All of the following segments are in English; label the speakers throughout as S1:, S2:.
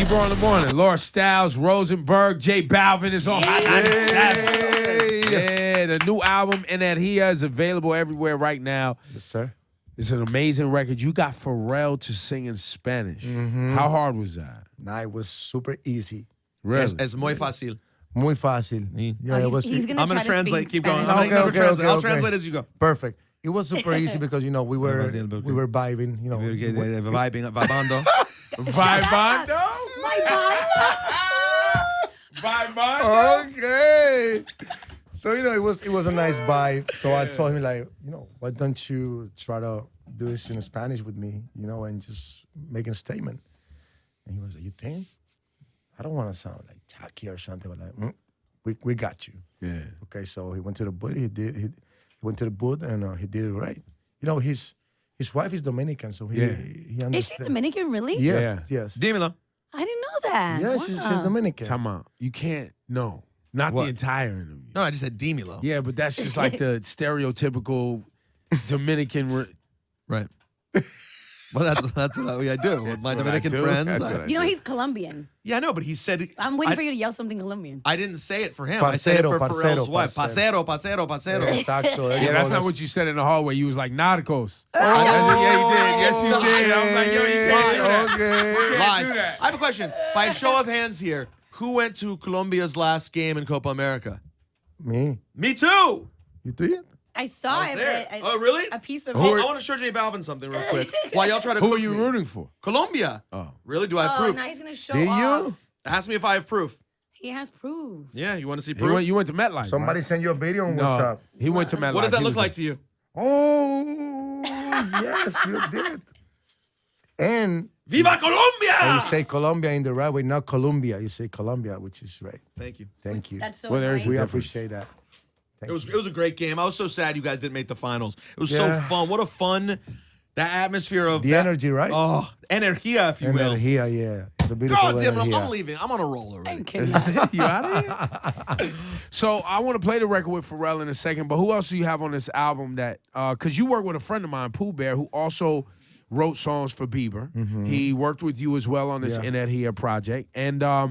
S1: Bieber on the morning. Laura Styles, Rosenberg, J Balvin is on Hot 97. Yeah, the new album Energia is available everywhere right now.
S2: Yes, sir.
S1: It's an amazing record. You got Pharrell to sing in Spanish. How hard was that?
S2: Nah, it was super easy.
S1: Really?
S3: Es muy fácil.
S2: Muy fácil. Yeah, it was.
S4: He's gonna
S3: I'm going
S4: try
S3: to translate.
S4: speak
S3: Keep going.
S4: Spanish.
S3: I'll
S2: Okay.
S3: translate as you go.
S2: Perfect. It was super easy because we were vibing.
S3: Vibing, vibando.
S1: Vibando? Vibando?
S2: Okay. So it was a nice vibe. So I told him like, why don't you try to do this in Spanish with me, and just make a statement. And he was like, you think? I don't want to sound like tacky or something, but like, we got you.
S1: Yeah.
S2: Okay, so he went to the booth. He went to the booth and he did it right. His wife is Dominican, so he understands.
S4: Is she Dominican, really?
S2: Yes,
S1: Yeah.
S2: yes.
S3: Dímelo.
S4: I didn't know that.
S2: Yeah,
S4: Wow.
S2: she's Dominican.
S1: Come on. You can't. No. Not
S3: What?
S1: the entire interview.
S3: No, I just said dímelo.
S1: Yeah, but that's just like the stereotypical Dominican.
S3: Right. Well, that's what I do with my
S1: what I
S3: Dominican
S1: do.
S3: friends.
S1: That's what I
S4: You know he's Colombian.
S3: Yeah, I know, but he said.
S4: I'm waiting for you to yell something Colombian.
S3: I didn't say it for him. I said it for Pharrell's wife. Pasero.
S2: Exacto.
S1: Yeah, that's not what you said in the hallway. You was like, narcos.
S2: Oh,
S1: Yeah, you did. Yes, you did. I was like, yo, you can't do that.
S2: Okay.
S1: You can't
S3: Lies.
S1: do that.
S3: I have a question. By a show of hands here, who went to Colombia's last game in Copa America?
S2: Me.
S3: Me too.
S2: You did?
S4: I saw
S3: I was there. Oh, really?
S4: a piece of
S3: Oh,
S4: it.
S3: I want to show J Balvin something real quick. While y'all try to
S1: Who
S3: cook
S1: are you
S3: me.
S1: rooting for?
S3: Colombia.
S1: Oh.
S3: Really? Do I have
S4: Oh,
S3: proof?
S4: now he's gonna show
S2: Did
S4: off.
S2: you?
S3: Ask me if I have proof.
S4: He has proof.
S3: Yeah, you want to see
S1: You
S3: proof?
S1: went to MetLife.
S2: Somebody
S1: right?
S2: sent you a video on
S1: No,
S2: WhatsApp.
S1: he went to MetLife.
S3: What does that
S1: He
S3: look
S1: was
S3: like to you?
S2: Oh, yes, you did. And
S3: Viva Colombia!
S2: you say Colombia in the right way, not Colombia. You say Colombia, which is right.
S3: Thank you.
S2: Thank you.
S4: That's so
S1: Well, there's
S4: annoying.
S2: We
S1: difference.
S2: appreciate that. Thank
S3: It was a great game. I was so sad you guys didn't make the finals. It was so
S2: Yeah.
S3: fun. What a fun that atmosphere of
S2: The
S3: that-
S2: energy, right?
S3: Oh, energia, if you will.
S2: Energia, yeah. It's a beautiful
S3: God damn it,
S2: energia.
S3: I'm leaving. I'm on a roll already.
S4: I'm kidding.
S1: you out of here? So I want to play the record with Pharrell in a second, but who else do you have on this album that, because you work with a friend of mine, Pooh Bear, who also wrote songs for Bieber. He worked with you as well on this
S2: Yeah.
S1: Energia project. And I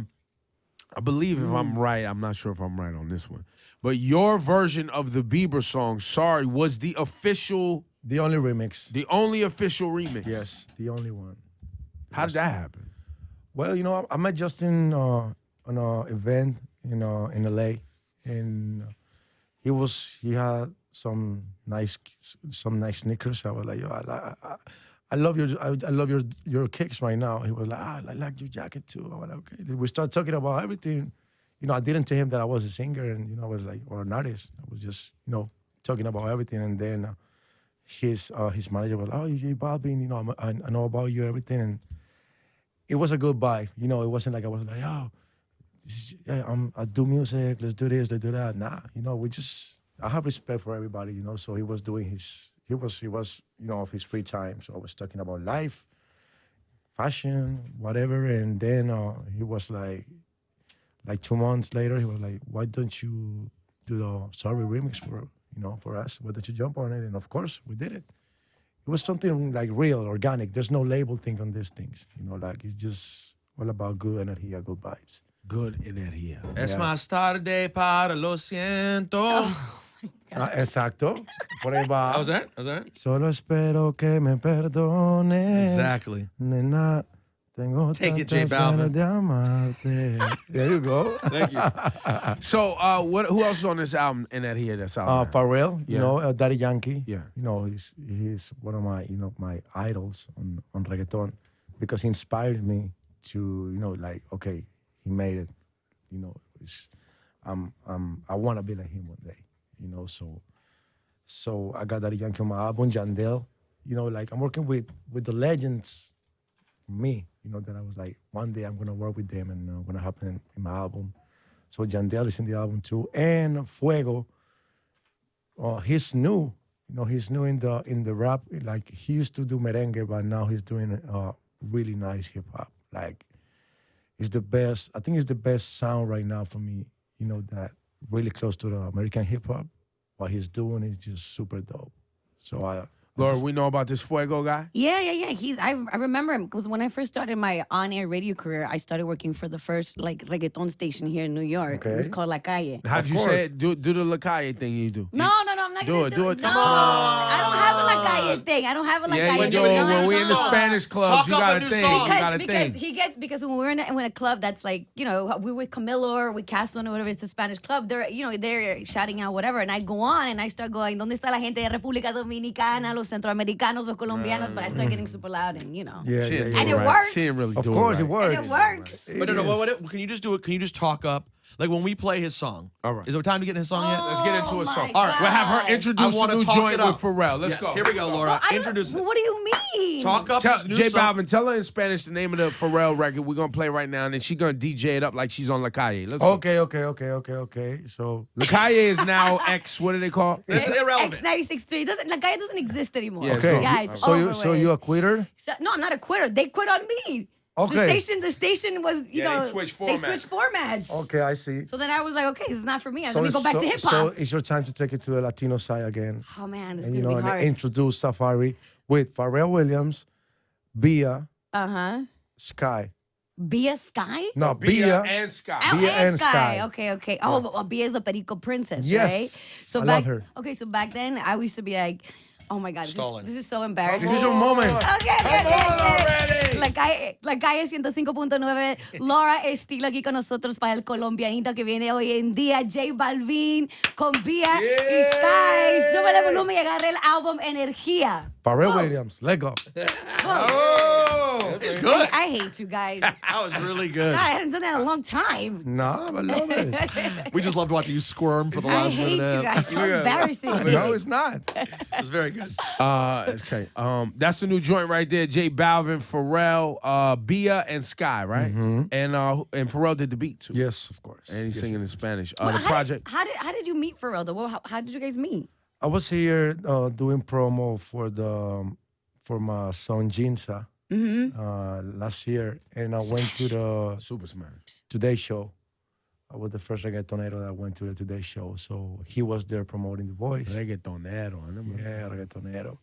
S1: believe if I'm right, I'm not sure if I'm right on this one, but your version of the Bieber song, Sorry, was the official,
S2: The only remix.
S1: the only official remix.
S2: Yes, the only one.
S1: How did that happen?
S2: Well, I met Justin on an event in LA, and he had some nice sneakers. I was like, yo, I love your kicks right now. He was like, I like your jacket too. I was like, okay. We started talking about everything. I didn't tell him that I was a singer and I was like, or an artist. I was just talking about everything, and then his manager was like, oh, you Balvin, I know about you, everything, and it was a good vibe. It wasn't like I was like, oh, I do music, let's do this, let's do that. Nah, I have respect for everybody, So he was doing he was of his free time. So I was talking about life, fashion, whatever, and then he was like 2 months later, he was like, why don't you do the Sorry remix for us? Why don't you jump on it? And of course, we did it. It was something like real, organic. There's no label thing on these things. It's just all about good energy, good vibes.
S1: Good Energia.
S3: Es más tarde para lo siento.
S2: Exacto. Por ahí va.
S3: How's that? How's that?
S2: Solo espero que me perdones.
S3: Exactly.
S2: Nena, tengo
S3: Take it, J
S2: tantas ganas
S3: Balvin.
S2: de amarte. There you go.
S3: Thank you.
S1: So who else is on this album, Energia, that's out there?
S2: Pharrell,
S1: Yeah.
S2: Daddy Yankee.
S1: Yeah.
S2: He's one of my my idols on reggaeton because he inspired me to okay, he made it. I want to be like him one day. So I got Daddy Yankee on my album, Jandel. I'm working with the legends. Me, that I was like, one day I'm gonna work with them and gonna happen in my album. So Jandel is in the album too, and Fuego. He's new. He's new in the rap. Like he used to do merengue, but now he's doing really nice hip hop. Like it's the best. I think it's the best sound right now for me. That really close to the American hip hop. What he's doing is just super dope. So
S1: Laura, we know about this Fuego guy?
S4: Yeah. I remember him because when I first started my on-air radio career, I started working for the first like reggaeton station here in New York. It was
S2: Okay.
S4: called La Calle.
S1: How'd you
S2: course.
S1: say it? Do the La Calle thing you do.
S4: No, I'm not
S1: Do
S4: gonna
S1: it,
S4: do
S1: do
S4: it.
S1: it.
S4: No,
S1: Come on.
S4: I don't have a La Calle thing. I don't have a La
S1: Yeah,
S4: Calle
S1: you
S4: thing.
S1: do.
S4: I don't
S1: When
S4: have
S1: we
S4: a
S1: in the
S4: song.
S1: Spanish clubs,
S3: Talk
S1: you
S3: up
S1: got
S3: a
S1: a
S3: new
S1: thing.
S3: song.
S1: You got a
S4: Because
S1: thing.
S4: because when we're in a club that's like, you know, we with Camilo or with Caston or whatever, it's a Spanish club. They're shouting out whatever, and I go on and I start going, ¿Dónde está la gente de República Dominicana, los centroamericanos, los colombianos? But I start getting super loud and you know.
S2: Yeah,
S1: She
S2: yeah,
S1: didn't
S2: yeah.
S1: do
S4: And it
S1: right.
S4: works.
S1: She didn't really
S2: Of
S1: do
S2: course
S1: it
S2: it
S1: right.
S2: works.
S4: And it works.
S3: But no, can you just do it? Can you just talk up? Like when we play his song.
S1: All right.
S3: Is there time to get in his song yet?
S1: Let's get into a
S4: my
S1: song.
S3: All right.
S1: We'll have her
S4: God.
S1: introduce
S3: I wanna
S1: the new
S3: talk
S1: joint
S3: it
S1: with
S3: up.
S1: Pharrell. Let's
S3: Yes,
S1: go.
S3: here we go, Laura.
S4: I don't-
S3: Introduce it.
S4: What do you mean?
S3: Talk up
S1: Tell
S3: his new
S1: J
S3: song.
S1: Balvin, tell her in Spanish the name of the Pharrell record we're gonna play right now, and then she gonna DJ it up like she's on La Calle. Let's go.
S2: Okay. So
S1: La Calle is now X. What do they call?
S3: This is irrelevant.
S4: X96.3 doesn't. La Calle doesn't exist anymore.
S1: Yeah,
S2: okay.
S4: Yeah, it's
S2: so
S4: over
S2: you a
S4: with.
S2: quitter?
S4: No, I'm not a quitter. They quit on me.
S2: Okay.
S4: The station was, you
S1: Yeah,
S4: know,
S1: they switched
S4: they
S1: formats.
S4: switched formats.
S2: Okay, I see.
S4: So then I was like, okay, this is not for me. Let me go back to hip
S2: So
S4: hop.
S2: it's your time to take it to the Latino side again.
S4: Oh man, this is
S2: And
S4: gonna be
S2: and
S4: hard.
S2: introduce Safari with Pharrell Williams, Bia, Sky.
S4: Bia Sky.
S2: No,
S1: Bia
S2: Bia.
S1: and Scott.
S4: Oh,
S2: Bia
S4: and
S2: and
S4: Sky.
S2: Sky.
S4: Okay. Oh, but Bia is the Perico princess,
S2: Yes.
S4: right? So
S2: I
S4: back,
S2: love her.
S4: Okay, so back then I used to be like, oh my god,
S3: Stalin.
S4: this is so embarrassing.
S2: This is your moment.
S4: Okay.
S1: on already.
S4: La calle 105.9. Laura Estilo aquí con nosotros para el colombianito que viene hoy en día. J Balvin con Bia y Sky. Sube el volumen y agarre el álbum Energía.
S2: Pharrell Williams. Let go.
S1: Oh,
S3: It's good.
S4: I hate you guys. God,
S3: That was really good.
S4: I haven't done that in a long time.
S2: No, I love it.
S3: We just loved watching you squirm for the
S4: I
S3: last
S4: hate
S3: minute.
S4: you
S3: and a half.
S4: guys. So embarrassing.
S2: No, it's not.
S3: It was very good.
S1: okay. That's the new joint right there. J Balvin, Pharrell, Bia, and Sky, right? And Pharrell did the beat too.
S2: Yes, of course.
S1: And he's
S2: Yes,
S1: singing in
S2: yes.
S1: Spanish.
S4: Well,
S1: The project.
S4: How did you meet Pharrell though? How did you guys meet?
S2: I was here doing promo for my son Jinsa last year, and I went to the
S1: Super Smash.
S2: Today Show. I was the first reggaetonero that went to the Today Show, so he was there promoting The Voice.
S1: Reggaetonero.
S2: Yeah, reggaetonero.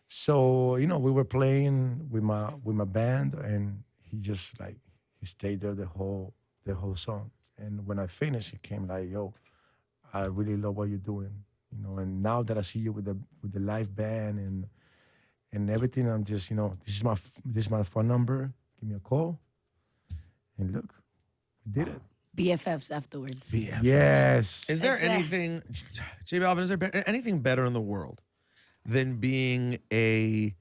S2: So we were playing with my band, and he just he stayed there the whole song. And when I finished, he came like, "Yo, I really love what you're doing." And now that I see you with the live band and everything, I'm just this is my phone number. Give me a call, and look, we did it.
S4: BFFs afterwards.
S2: Yes.
S3: Is there
S4: Exact-
S3: anything, J Balvin? Is there anything better in the world than being a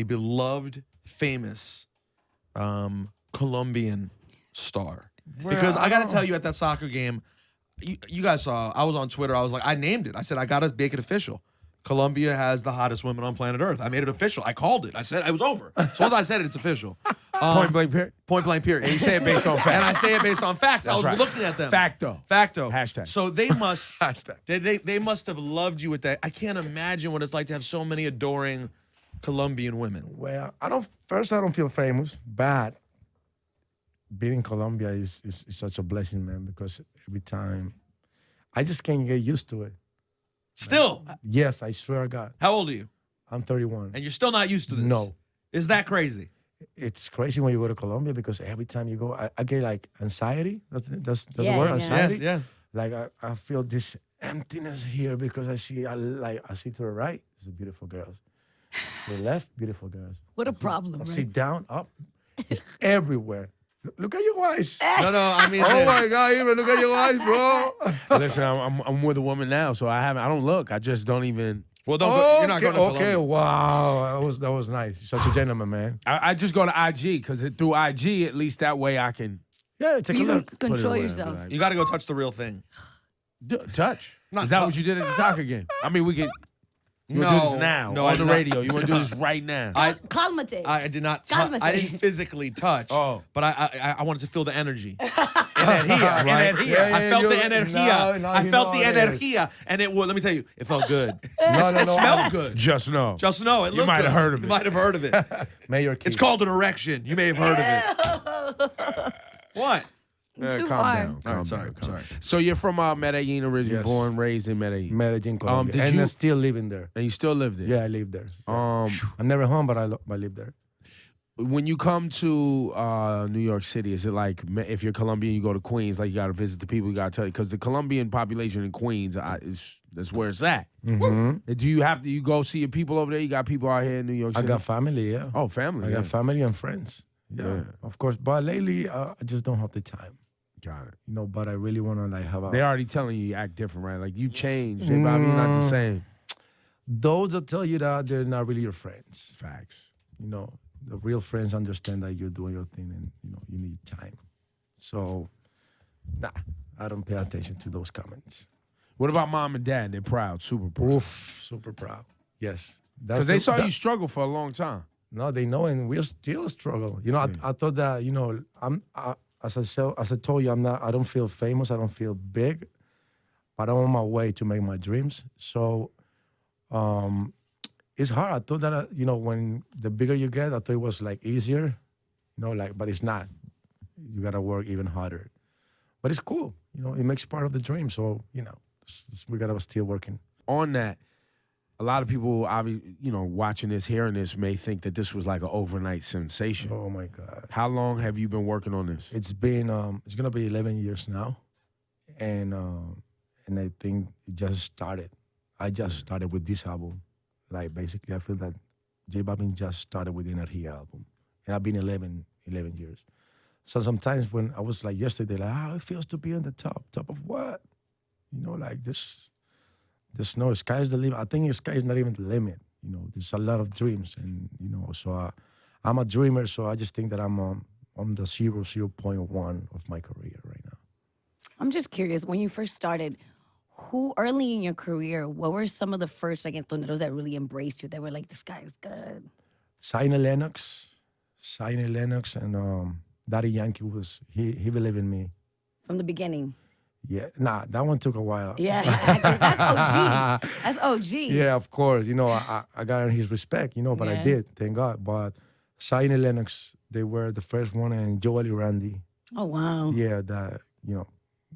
S3: beloved, famous Colombian star? Because I got to tell you, at that soccer game, you guys saw. I was on Twitter. I was like, I named it. I said I got to make it official. Colombia has the hottest women on planet Earth. I made it official. I called it. I said it was over. So once I said it, it's official.
S1: Point blank period.
S3: Point blank period.
S1: And you say it based on
S3: And
S1: facts.
S3: I say it based on facts. I was
S1: right.
S3: looking at them.
S1: Facto. Hashtag.
S3: So they must they must have loved you with that. I can't imagine what it's like to have so many adoring Colombian women.
S2: Well, I don't feel famous, but being in Colombia is such a blessing, man, because every time I just can't get used to it.
S3: Still,
S2: Yes, I swear to God.
S3: how old are you?
S2: I'm 31.
S3: And you're still not used to this?
S2: No.
S3: Is that crazy?
S2: It's crazy when you go to Colombia because every time you go, I get anxiety. That's the
S4: Yeah,
S2: word,
S4: yeah.
S2: anxiety.
S3: Yes, yeah.
S2: I feel this emptiness here because I see to the right, it's beautiful girls. To the left, beautiful girls.
S4: What a problem,
S2: I
S4: right?
S2: see down, up, it's everywhere. Look at your eyes.
S3: No, I mean,
S2: Oh my God, even look at your eyes, bro.
S1: Listen, I'm with a woman now, so I don't look. I just don't even.
S3: well, don't you're not going to
S2: Okay,
S3: Colombia.
S2: wow, that was nice. Such a gentleman, man.
S1: I just go to IG because through IG, at least that way I can
S2: Yeah, take a
S4: You can
S2: look.
S1: put it
S4: control
S1: away and
S4: yourself.
S1: be like,
S3: You got to go touch the real thing.
S1: touch.
S3: Not
S1: Is that
S3: touch.
S1: what you did at the soccer game? I mean, we could. You want to do this now
S3: No,
S1: on
S3: I
S1: the
S3: did not.
S1: radio? You want to do this right now?
S4: Calmate.
S3: I did not.
S4: Cálmate.
S3: I didn't physically touch.
S1: Oh.
S3: But I wanted to feel the energy.
S1: Energía, energía.
S2: Yeah,
S3: I felt the
S2: you-
S3: energía.
S2: now
S3: I
S2: you
S3: felt
S2: know
S3: the
S2: it is.
S3: energía, and it. Well, let me tell you, it felt good.
S2: No,
S3: It smelled good.
S1: Just know.
S3: Just know it.
S1: You
S3: looked
S1: might have
S3: good.
S1: heard of
S3: You
S1: it.
S3: might have heard of it.
S2: Mayor Keith.
S3: It's called an erection. You may have heard of it. What?
S4: Too
S1: calm
S4: far.
S1: down.
S3: All
S1: Calm
S3: right, sorry,
S1: down, calm
S3: sorry.
S1: down. So you're from Medellin originally,
S2: Yes.
S1: born, raised in Medellin.
S2: Medellin, Colombia.
S1: did
S2: and
S1: you-
S2: I'm still living there.
S1: And you still live there?
S2: Yeah, I live there. Yeah. I'm never home, but I live there.
S1: When you come to New York City, is it like if you're Colombian, you go to Queens, like you got to visit the people, you got to tell you, because the Colombian population in Queens that's where it's at.
S2: Mm-hmm.
S1: Do you go see your people over there? You got people out here in New York
S2: I
S1: City?
S2: got family, yeah.
S1: Oh, family.
S2: I
S1: yeah.
S2: got family and friends. Yeah, of course. But lately, I just don't have the time.
S1: Got it.
S2: You know, but I really want to like have a.
S1: They already telling you act different, right? Like you changed. J Bobby, you're not the same.
S2: Those that tell you that, they're not really your friends.
S1: Facts.
S2: You know, the real friends understand that you're doing your thing and, you know, you need time. So, nah, I don't pay attention to those comments.
S1: What about mom and dad? They're proud, super proud.
S2: Oof, super proud. Yes.
S1: Because they saw you struggle for a long time.
S2: No, they know, and we're still struggle. You know, I thought that, you know, as I told you, I don't feel famous, I don't feel big, but I'm on my way to make my dreams. So, it's hard. I thought that, you know, when the bigger you get, I thought it was like easier, you know, like, but it's not. You gotta work even harder. But it's cool, you know, it makes part of the dream. So, you know, we gotta still working.
S1: On that, a lot of people, obviously, you know, watching this, hearing this, may think that this was like an overnight sensation.
S2: Oh my God.
S1: How long have you been working on this?
S2: It's been, it's gonna be 11 years now. And I think it just started. I just started with this album. Like basically, I feel that J Balvin just started with the Energy album. And I've been 11 years. So sometimes when I was like yesterday, like, how it feels to be on the top. Top of what? You know, like there's no sky's the limit. I think the sky is not even the limit. You know, there's a lot of dreams, and you know, so I'm a dreamer. So I just think that I'm on the 0.1 of my career right now.
S4: I'm just curious, when you first started, who early in your career, what were some of the first reggaetoneros that really embraced you, that were like, this guy is good?
S2: Sign Lennox, and Daddy Yankee he believed in me.
S4: From the beginning.
S2: Yeah, nah, that one took a while.
S4: Yeah, that's OG. That's OG.
S2: Yeah, of course. You know, I got his respect, you know, but I
S4: Yeah.
S2: did, thank God. But Sign and Lennox, they were the first one, and Joel and Randy.
S4: Oh, wow.
S2: Yeah, that, you know,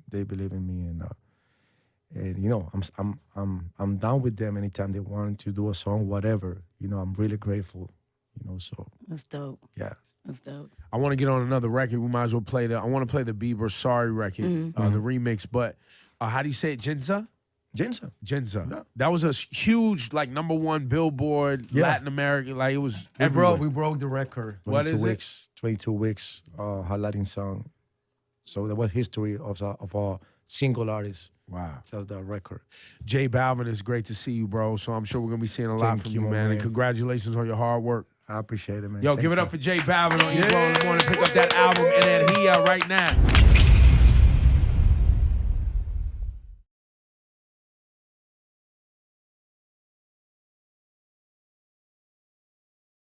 S2: they believe in me, and you know, I'm down with them anytime they want to do a song, whatever. You know, I'm really grateful. You know, so
S4: That's dope.
S2: yeah.
S4: That's dope.
S1: I want to get on another record. We might as well play I want to play the Bieber Sorry record, the remix. But how do you say it? Jinza?
S2: Jensen.
S1: Jinza.
S2: Yeah.
S1: That was a huge, like, #1 Billboard,
S2: Yeah.
S1: Latin America. Like, it was
S2: We
S1: everywhere.
S2: broke the record.
S1: What is it?
S2: 22 weeks, her Latin song. So there was history of a single artist.
S1: Wow.
S2: That's the record.
S1: J Balvin, it's great to see you, bro. So I'm sure we're going to be seeing a lot
S2: Thank
S1: from
S2: you,
S1: you,
S2: my
S1: man. And
S2: man.
S1: congratulations on your hard work.
S2: I appreciate it, man.
S1: Yo,
S2: Thank
S1: give it
S2: you.
S1: up for J Balvin on your Flow in the Morning. Pick up that album, Energia, right now.